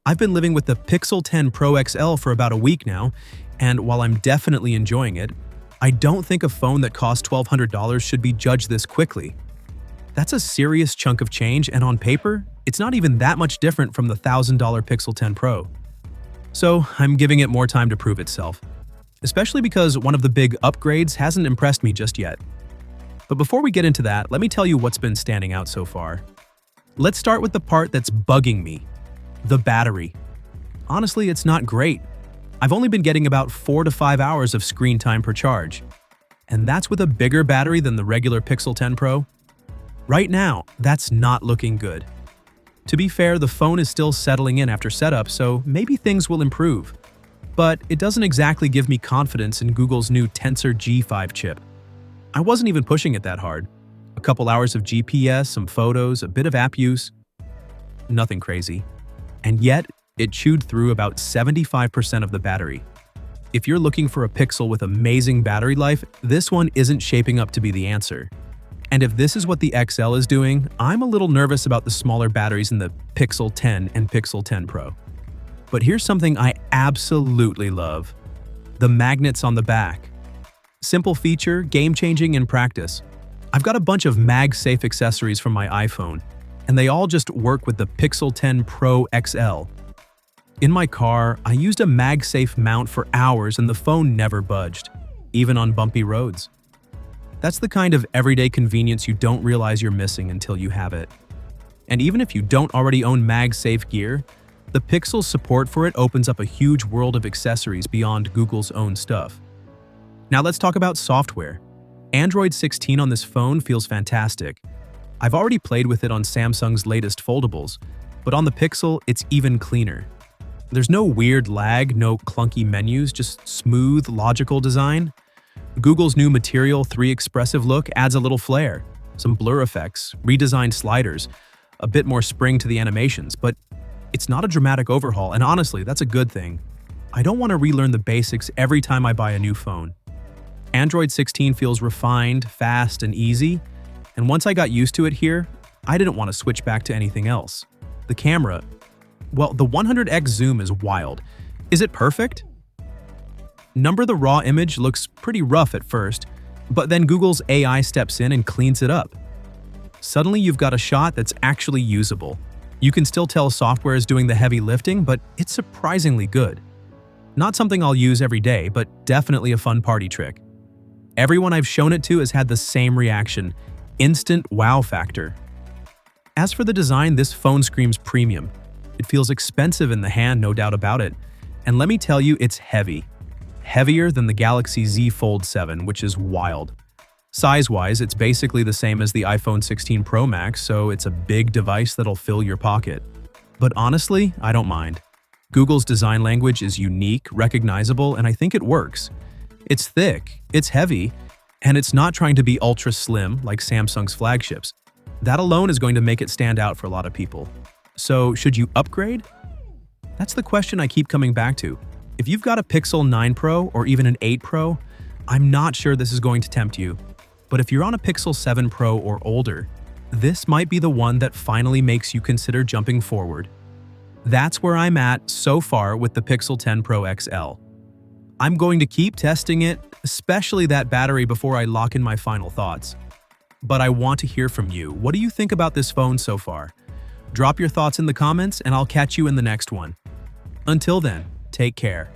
I've been living with the Pixel 10 Pro XL for about a week now, and while I'm definitely enjoying it, I don't think a phone that costs $1,200 should be judged this quickly. That's a serious chunk of change, and on paper, it's not even that much different from the $1,000 Pixel 10 Pro. So I'm giving it more time to prove itself, especially because one of the big upgrades hasn't impressed me just yet. But before we get into that, let me tell you what's been standing out so far. Let's start with the part that's bugging me: the battery. Honestly, it's not great. I've only been getting about 4 to 5 hours of screen time per charge. And that's with a bigger battery than the regular Pixel 10 Pro. Right now, that's not looking good. To be fair, the phone is still settling in after setup, so maybe things will improve. But it doesn't exactly give me confidence in Google's new Tensor G5 chip. I wasn't even pushing it that hard. A couple hours of GPS, some photos, a bit of app use. Nothing crazy. And yet, it chewed through about 75% of the battery. If you're looking for a Pixel with amazing battery life, this one isn't shaping up to be the answer. And if this is what the XL is doing, I'm a little nervous about the smaller batteries in the Pixel 10 and Pixel 10 Pro. But here's something I absolutely love: the magnets on the back. Simple feature, game-changing in practice. I've got a bunch of MagSafe accessories from my iPhone, and they all just work with the Pixel 10 Pro XL. In my car, I used a MagSafe mount for hours and the phone never budged, even on bumpy roads. That's the kind of everyday convenience you don't realize you're missing until you have it. And even if you don't already own MagSafe gear, the Pixel's support for it opens up a huge world of accessories beyond Google's own stuff. Now let's talk about software. Android 16 on this phone feels fantastic. I've already played with it on Samsung's latest foldables, but on the Pixel, it's even cleaner. There's no weird lag, no clunky menus, just smooth, logical design. Google's new Material 3 expressive look adds a little flair, some blur effects, redesigned sliders, a bit more spring to the animations, but it's not a dramatic overhaul, and honestly, that's a good thing. I don't want to relearn the basics every time I buy a new phone. Android 16 feels refined, fast, and easy, and once I got used to it here, I didn't want to switch back to anything else. The camera, well, the 100x zoom is wild. Is it perfect? The raw image looks pretty rough at first, but then Google's AI steps in and cleans it up. Suddenly you've got a shot that's actually usable. You can still tell software is doing the heavy lifting, but it's surprisingly good. Not something I'll use every day, but definitely a fun party trick. Everyone I've shown it to has had the same reaction: instant wow factor. As for the design, this phone screams premium. It feels expensive in the hand, no doubt about it. And let me tell you, it's heavy. Heavier than the Galaxy Z Fold 7, which is wild. Size-wise, it's basically the same as the iPhone 16 Pro Max, so it's a big device that'll fill your pocket. But honestly, I don't mind. Google's design language is unique, recognizable, and I think it works. It's thick, it's heavy, and it's not trying to be ultra slim like Samsung's flagships. That alone is going to make it stand out for a lot of people. So, should you upgrade? That's the question I keep coming back to. If you've got a Pixel 9 Pro or even an 8 Pro, I'm not sure this is going to tempt you. But if you're on a Pixel 7 Pro or older, this might be the one that finally makes you consider jumping forward. That's where I'm at so far with the Pixel 10 Pro XL. I'm going to keep testing it, especially that battery, before I lock in my final thoughts. But I want to hear from you. What do you think about this phone so far? Drop your thoughts in the comments and I'll catch you in the next one. Until then, take care.